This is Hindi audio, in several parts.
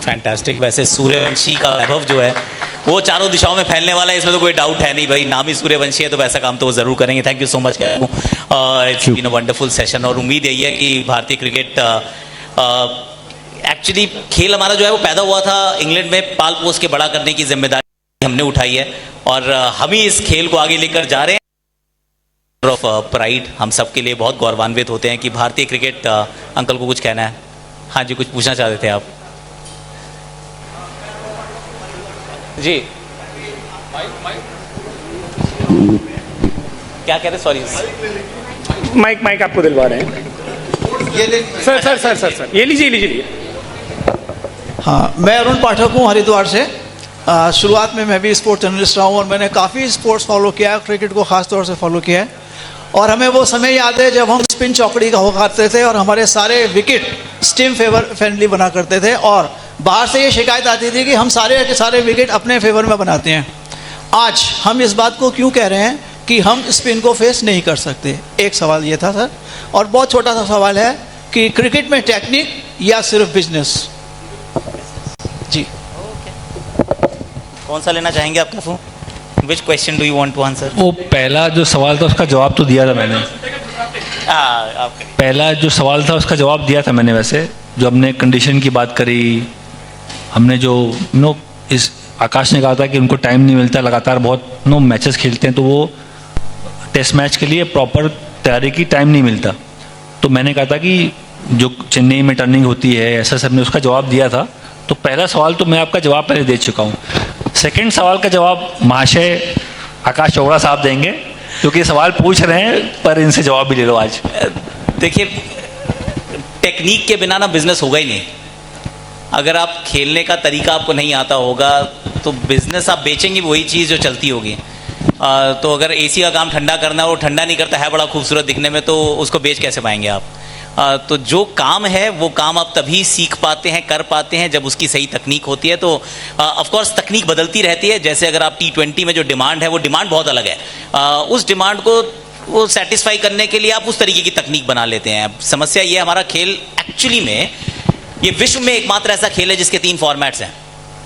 फैंटास्टिक। वैसे सूर्यवंशी का वैभव जो है वो चारों दिशाओं में फैलने वाला है, इसमें तो कोई डाउट है नहीं भाई। नाम ही सूर्यवंशी है तो वैसा काम तो वो ज़रूर करेंगे। Thank you so much. It's been a wonderful session और उम्मीद यही है कि भारतीय क्रिकेट एक्चुअली खेल हमारा जो है वो पैदा हुआ था इंग्लैंड में, पाल पोस के बड़ा करने की जिम्मेदारी हमने उठाई है और हम ही इस खेल को आगे लेकर जा रहे हैं। ऑफ प्राइड हम सब के लिए बहुत गौरवान्वित होते हैं कि भारतीय क्रिकेट। अंकल को कुछ कहना है? हाँ जी, कुछ पूछना चाहते थे आप जी? क्या कह रहे? सॉरी, माइक आपको दिलवा रहे हैं। ये सर ये लीजिए। हाँ, मैं अरुण पाठक हूँ हरिद्वार से। शुरुआत में मैं भी स्पोर्ट्स जर्नलिस्ट रहा हूँ और मैंने काफ़ी स्पोर्ट्स फॉलो किया है, क्रिकेट को ख़ास तौर से फॉलो किया है। और हमें वो समय याद है जब हम स्पिन चौकड़ी का हुआ करते थे और हमारे सारे विकेट स्टिम फेवर फ्रेंडली बना करते थे और बाहर से ये शिकायत आती थी कि हम सारे के सारे विकेट अपने फेवर में बनाते हैं। आज हम इस बात को क्यों कह रहे हैं कि हम स्पिन को फेस नहीं कर सकते? एक सवाल ये था सर, और बहुत छोटा सा सवाल है कि क्रिकेट में टेक्निक या सिर्फ बिजनेस? जी, कौन सा लेना चाहेंगे आप? कफू, which question do you want to answer? वो पहला जो सवाल था उसका जवाब तो दिया था मैंने। पहला जो सवाल था उसका जवाब दिया था मैंने। वैसे जो हमने कंडीशन की बात करी, हमने जो इस आकाश ने कहा था कि उनको टाइम नहीं मिलता, लगातार बहुत मैचेस खेलते हैं तो वो टेस्ट मैच के लिए प्रॉपर तैयारी की टाइम नहीं मिलता। तो मैंने कहा था कि जो चेन्नई में टर्निंग होती है ऐसा सबने उसका जवाब दिया था। तो पहला सवाल तो मैं आपका जवाब पहले दे चुका हूँ। सेकंड सवाल का जवाब महाशय आकाश चोपड़ा साहब देंगे क्योंकि सवाल पूछ रहे हैं, पर इनसे जवाब भी ले लो आज। देखिए, टेक्निक के बिना ना बिजनेस होगा ही नहीं। अगर आप खेलने का तरीका आपको नहीं आता होगा तो बिजनेस आप बेचेंगे वही चीज़ जो चलती होगी। तो अगर एसी का काम ठंडा करना है, वो ठंडा नहीं करता है बड़ा खूबसूरत दिखने में, तो उसको बेच कैसे पाएंगे आप? तो जो काम है वो काम आप तभी सीख पाते हैं, कर पाते हैं जब उसकी सही तकनीक होती है। तो ऑफ कोर्स तकनीक बदलती रहती है। जैसे अगर आप T20 में जो डिमांड है वो डिमांड बहुत अलग है, उस डिमांड को वो सेटिस्फाई करने के लिए आप उस तरीके की तकनीक बना लेते हैं। समस्या ये, हमारा खेल एक्चुअली में ये विश्व में एकमात्र ऐसा खेल है जिसके 3 फॉर्मेट्स हैं।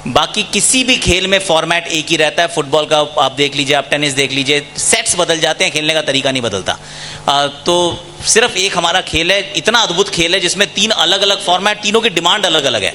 बाकी किसी भी खेल में फॉर्मेट एक ही रहता है। फुटबॉल का आप देख लीजिए, आप टेनिस देख लीजिए, सेट्स बदल जाते हैं, खेलने का तरीका नहीं बदलता। तो सिर्फ एक हमारा खेल है, इतना अद्भुत खेल है जिसमें 3 अलग अलग फॉर्मेट, तीनों की डिमांड अलग अलग है।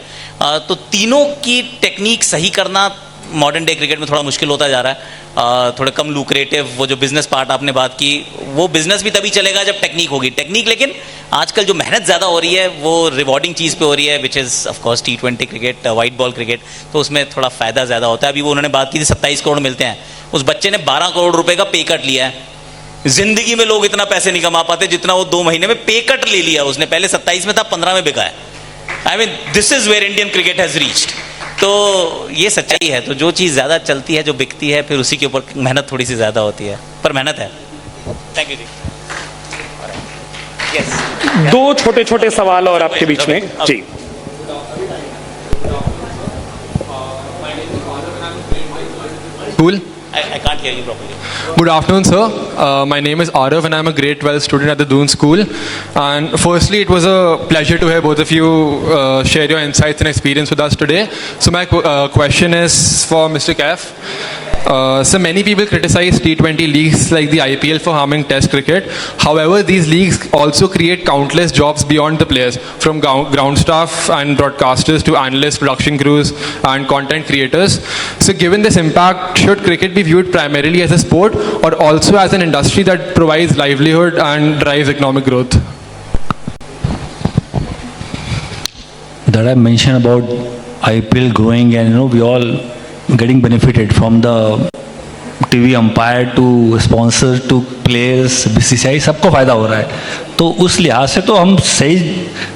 तो तीनों की टेक्निक सही करना मॉडर्न डे क्रिकेट में थोड़ा मुश्किल होता जा रहा है। थोड़े कम लुक्रेटिव, वो जो बिजनेस पार्ट आपने बात की, वो बिजनेस भी तभी चलेगा जब टेक्निक होगी। टेक्निक, लेकिन आजकल जो मेहनत ज़्यादा हो रही है वो रिवॉर्डिंग चीज़ पे हो रही है, which is of course T20 cricket, white ball cricket. तो उसमें थोड़ा फ़ायदा ज़्यादा होता है। अभी वो उन्होंने बात की थी 27 करोड़ मिलते हैं, उस बच्चे ने 12 करोड़ रुपए का पे कट लिया है। जिंदगी में लोग इतना पैसे नहीं कमा पाते जितना वो 2 महीने में पे कट ले लिया उसने। पहले 27 में था, 15 में बिका है। I mean this is where Indian cricket has reached. तो ये सच्चाई है। तो जो चीज़ ज़्यादा चलती है, जो बिकती है, फिर उसी के ऊपर मेहनत थोड़ी सी ज़्यादा होती है, पर मेहनत है। Thank you ji. yes. 2 छोटे छोटे सवाल और आपके बीच में जी। Cool. I can't hear you properly. Good afternoon, sir. My name is Arav and I'm a grade 12 student at the Doon School. And firstly, it was a pleasure to hear both of you share your insights and experience with us today. So my question is for Mr. Kaif. So many people criticize T20 leagues like the IPL for harming Test cricket. However, these leagues also create countless jobs beyond the players, from ground staff and broadcasters to analysts, production crews, and content creators. So, given this impact, should cricket be viewed primarily as a sport or also as an industry that provides livelihood and drives economic growth? That I mentioned about IPL growing, and we all getting benefited from the TV umpire to sponsors to players, BCCI, सबको फ़ायदा हो रहा है। तो उस लिहाज से तो हम सही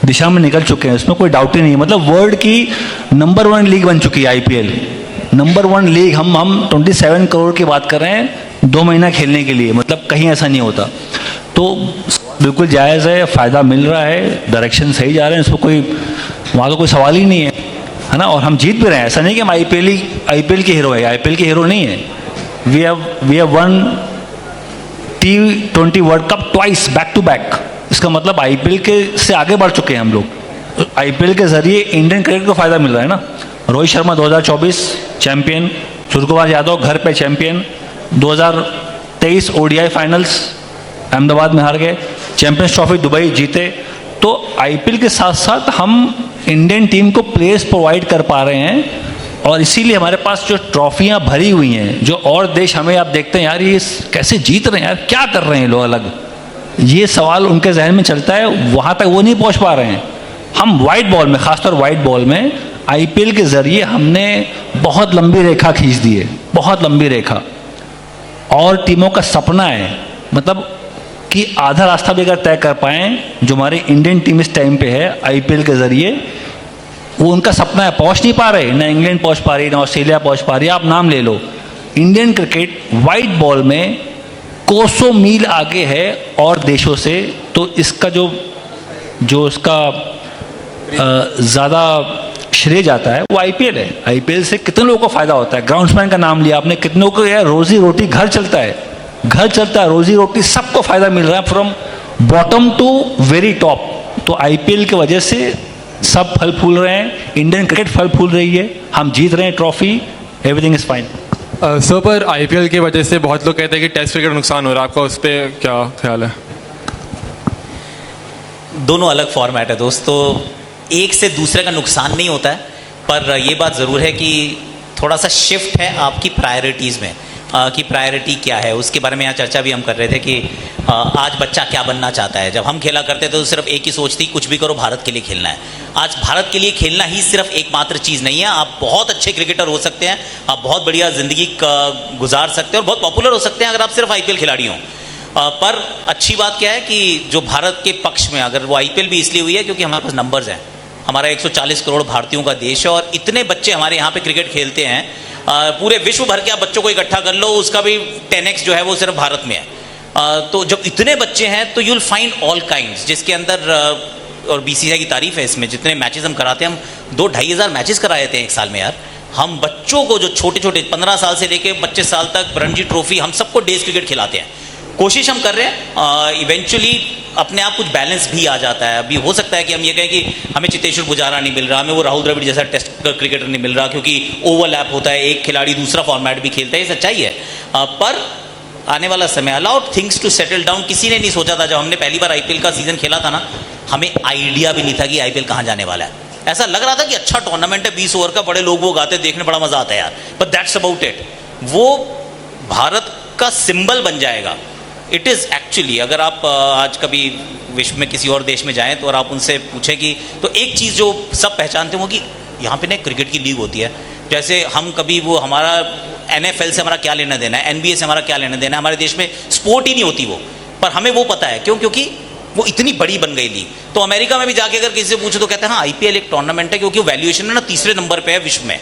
दिशा में निकल चुके हैं, इसमें कोई डाउट ही नहीं है। मतलब वर्ल्ड की नंबर 1 लीग बन चुकी है IPL, नंबर 1 लीग। हम 27 करोड़ की बात कर रहे हैं 2 महीना खेलने के लिए, मतलब कहीं ऐसा नहीं होता। तो बिल्कुल जायज़ है, फ़ायदा मिल रहा है, डायरेक्शन सही जा रहे हैं, इसमें कोई वहाँ तो कोई सवाल ही नहीं है ना। और हम जीत भी रहे हैं, ऐसा नहीं कि हम IPL के हीरो है। IPL के हीरो नहीं है। We have won T20 world cup twice back to back. इसका मतलब IPL के से आगे बढ़ चुके हैं हम लोग। आईपीएल के जरिए इंडियन क्रिकेट को फायदा मिल रहा है ना। रोहित शर्मा 2024 चैंपियन, सूर्यकुमार यादव घर पे चैंपियन, 2023 ओडीआई फाइनल्स अहमदाबाद में हार गए, चैंपियंस ट्रॉफी दुबई जीते। तो आईपीएल के साथ साथ हम इंडियन टीम को प्लेयर्स प्रोवाइड कर पा रहे हैं, और इसीलिए हमारे पास जो ट्रॉफियां भरी हुई हैं, जो और देश हमें आप देखते हैं यार ये कैसे जीत रहे हैं यार, क्या कर रहे हैं लोग अलग, ये सवाल उनके जहन में चलता है, वहाँ तक वो नहीं पहुँच पा रहे हैं। हम वाइट बॉल में, खासतौर वाइट बॉल में आईपीएल के जरिए हमने बहुत लंबी रेखा खींच दी है, बहुत लंबी रेखा। और टीमों का सपना है मतलब कि आधा रास्ता भी अगर तय कर पाएँ, जो हमारी इंडियन टीम इस टाइम पे है आईपीएल के जरिए, वो उनका सपना है, पहुंच नहीं पा रहे, ना इंग्लैंड पहुंच पा रही, ना ऑस्ट्रेलिया पहुंच पा रही। आप नाम ले लो, इंडियन क्रिकेट वाइट बॉल में कोसों मील आगे है और देशों से। तो इसका जो इसका ज़्यादा श्रेय जाता है वो आईपीएल है। आईपीएल से कितने लोगों को फायदा होता है, ग्राउंड्समैन का नाम लिया आपने, कितनों को यार रोजी रोटी, घर चलता है, घर चलता है, रोजी रोटी, सबको फायदा मिल रहा है from bottom to very top. तो आईपीएल की वजह से सब फल फूल रहे हैं, इंडियन क्रिकेट फल फूल रही है, हम जीत रहे हैं trophy, everything is fine. Sir पर आईपीएल की वजह से बहुत लोग कहते हैं कि टेस्ट क्रिकेट नुकसान हो रहा है, आपका उस पर क्या ख्याल है? दोनों अलग फॉर्मेट है दोस्तों, एक से दूसरे का नुकसान नहीं होता है, पर यह बात ज़रूर है कि थोड़ा सा शिफ्ट है आपकी प्रायोरिटीज़ में, कि प्रायोरिटी क्या है, उसके बारे में यहाँ चर्चा भी हम कर रहे थे कि आज बच्चा क्या बनना चाहता है। जब हम खेला करते थे तो सिर्फ एक ही सोच थी, कुछ भी करो भारत के लिए खेलना है। आज भारत के लिए खेलना ही सिर्फ एकमात्र चीज़ नहीं है, आप बहुत अच्छे क्रिकेटर हो सकते हैं, आप बहुत बढ़िया ज़िंदगी गुजार सकते हैं और बहुत पॉपुलर हो सकते हैं अगर आप सिर्फ आईपीएल खिलाड़ी हों। पर अच्छी बात क्या है कि जो भारत के पक्ष में, अगर वो आईपीएल भी इसलिए हुई है क्योंकि हमारे पास नंबर्स हैं, हमारा 140 करोड़ भारतीयों का देश है और इतने बच्चे हमारे यहाँ पे क्रिकेट खेलते हैं, पूरे विश्व भर के आप बच्चों को इकट्ठा कर लो, उसका भी 10x जो है वो सिर्फ भारत में है। तो जब इतने बच्चे हैं तो यूल फाइंड ऑल काइंड्स, जिसके अंदर और बीसीसीआई की तारीफ है इसमें, जितने मैचेस हम कराते हैं, हम 2-2.5 हज़ार मैचेस करा देते हैं एक साल में यार। हम बच्चों को जो छोटे छोटे 15 साल से लेकर 25 साल तक रणजी ट्रॉफी, हम सबको डेज क्रिकेट खिलाते हैं। कोशिश हम कर रहे हैं, इवेंचुअली अपने आप कुछ बैलेंस भी आ जाता है। अभी हो सकता है कि हम ये कहें कि हमें चेतेश्वर पुजारा नहीं मिल रहा, हमें वो राहुल द्रविड़ जैसा टेस्ट क्रिकेटर नहीं मिल रहा, क्योंकि ओवरलैप होता है, एक खिलाड़ी दूसरा फॉर्मेट भी खेलता है, ये सच्चाई है। पर आने वाला समय, allow things to settle down. किसी ने नहीं सोचा था, जब हमने पहली बार आईपीएल का सीजन खेला था ना, हमें आइडिया भी नहीं था कि आईपीएल कहाँ जाने वाला है। ऐसा लग रहा था कि अच्छा टूर्नामेंट है, 20 ओवर का, बड़े लोग वो गाते, देखने बड़ा मजा आता है यार, बट दैट्स अबाउट इट। वो भारत का सिंबल बन जाएगा। इट इज़ एक्चुअली, अगर आप आज कभी विश्व में किसी और देश में जाएं तो और आप उनसे पूछें कि, तो एक चीज़ जो सब पहचानते हो कि यहाँ पे ना क्रिकेट की लीग होती है। जैसे हम कभी वो, हमारा NFL से हमारा क्या लेना देना है, NBA से हमारा क्या लेना देना है, हमारे देश में स्पोर्ट ही नहीं होती वो, पर हमें वो पता है। क्यों? क्योंकि वो इतनी बड़ी बन गई लीग। तो अमेरिका में भी जाके अगर किसी से पूछो तो कहते हैं हाँ IPL एक टूर्नामेंट है, क्योंकि वैल्यूएशन है ना 3रे नंबर पे है विश्व में।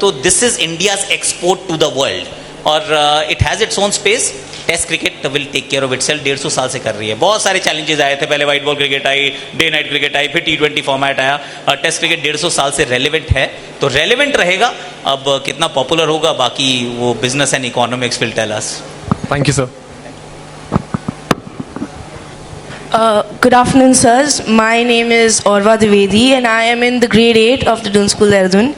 तो this is India's export to the world, और it has its own space. Test cricket will take care of itself, 150 साल से कर रही है। बहुत सारे चैलेंजेस आए थे, पहले white ball cricket I, day night cricket I, फिर T20 फॉर्मेट आया। टेस्ट क्रिकेट 150 साल से रेलेवेंट है, तो रेलेवेंट रहेगा। अब कितना पॉपुलर होगा, बाकी वो business and economics will tell us. Thank you sir. Good afternoon, sirs. My name is Orva Dwivedi and I am in the grade 8 of the Doon School, Dehradun.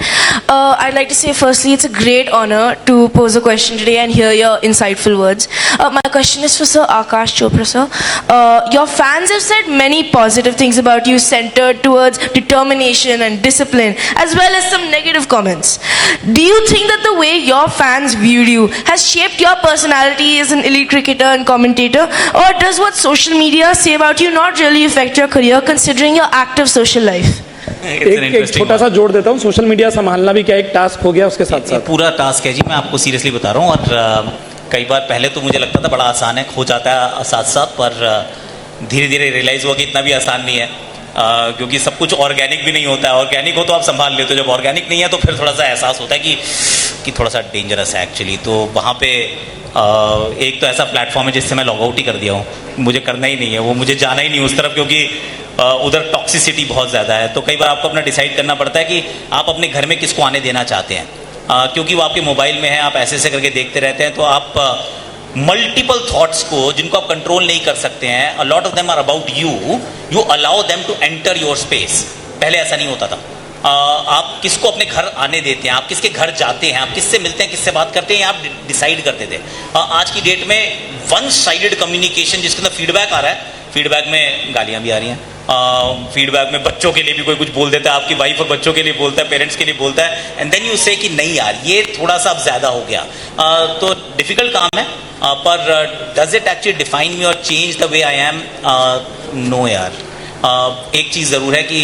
I'd like to say firstly, it's a great honor to pose a question today and hear your insightful words. My question is for Sir Akash Chopra, sir. Your fans have said many positive things about you, centered towards determination and discipline, as well as some negative comments. Do you think that the way your fans viewed you has shaped your personality as an elite cricketer and commentator, or does what social media say about you not really affect your career, considering your active social life? एक छोटा सा जोड़ देता हूँ, सोशल मीडिया संभालना भी क्या एक टास्क हो गया उसके साथ साथ? पूरा टास्क है जी, मैं आपको सीरियसली बता रहा हूँ। और कई बार पहले तो मुझे लगता था बड़ा आसान है, हो जाता है साथ साथ, पर धीरे धीरे रियलाइज़ हुआ कि इतना भी आसान नहीं है, क्योंकि सब कुछ ऑर्गेनिक भी नहीं होता है। ऑर्गेनिक हो तो आप संभाल लेते हो, जब ऑर्गेनिक नहीं है तो फिर थोड़ा सा एहसास होता है कि थोड़ा सा डेंजरस है एक्चुअली। तो वहाँ पे एक तो ऐसा प्लेटफॉर्म है जिससे मैं लॉग आउट ही कर दिया हूँ, मुझे करना ही नहीं है, वो मुझे जाना ही नहीं उस तरफ, क्योंकि उधर टॉक्सिसिटी बहुत ज़्यादा है। तो कई बार आपको अपना डिसाइड करना पड़ता है कि आप अपने घर में किसको आने देना चाहते हैं, क्योंकि वो आपके मोबाइल में है, आप ऐसे ऐसे करके देखते रहते हैं, तो आप मल्टीपल थॉट्स को, जिनको आप कंट्रोल नहीं कर सकते हैं, a lot of them are about you, you allow them to enter your space. पहले ऐसा नहीं होता था। आप किसको अपने घर आने देते हैं, आप किसके घर जाते हैं, आप किससे मिलते हैं, किससे बात करते हैं, आप डिसाइड करते थे। आज की डेट में वन साइडेड कम्युनिकेशन, जिसके अंदर फीडबैक आ रहा है, फीडबैक में गालियां भी आ रही हैं, फीडबैक में बच्चों के लिए भी कोई कुछ बोल देता है, आपकी वाइफ और बच्चों के लिए बोलता है, पेरेंट्स के लिए बोलता है, एंड देन यू से कि नहीं यार ये थोड़ा सा अब ज़्यादा हो गया। तो डिफ़िकल्ट काम है, पर does it actually define me और change the way I am? No यार। एक चीज़ ज़रूर है कि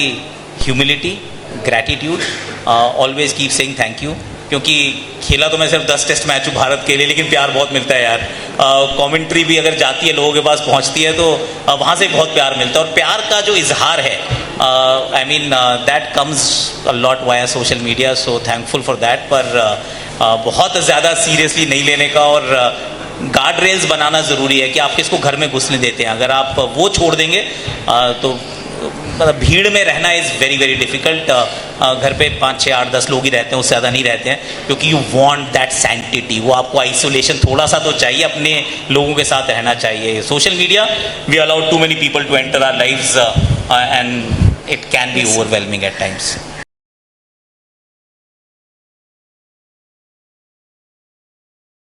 humility, gratitude, always keep saying thank you, क्योंकि खेला तो मैं सिर्फ 10 टेस्ट मैच हूँ भारत के लिए, लेकिन प्यार बहुत मिलता है यार। कमेंट्री भी अगर जाती है, लोगों के पास पहुँचती है, तो वहाँ से बहुत प्यार मिलता है, और प्यार का जो इजहार है, I mean that comes a lot via social media, so thankful for that. पर बहुत ज़्यादा सीरियसली नहीं लेने का, और गार्ड रेल्स बनाना ज़रूरी है कि आप किसको घर में घुसने देते हैं। अगर आप वो छोड़ देंगे तो मतलब भीड़ में रहना इज़ वेरी वेरी डिफ़िकल्ट। घर पे 5, 6, 8, 10 लोग ही रहते हैं, उससे ज़्यादा नहीं रहते हैं, क्योंकि यू वांट दैट सैंक्टिटी। वो आपको आइसोलेशन थोड़ा सा तो चाहिए, अपने लोगों के साथ रहना चाहिए। Social media, we allowed to many people to enter our lives and it can be overwhelming at times.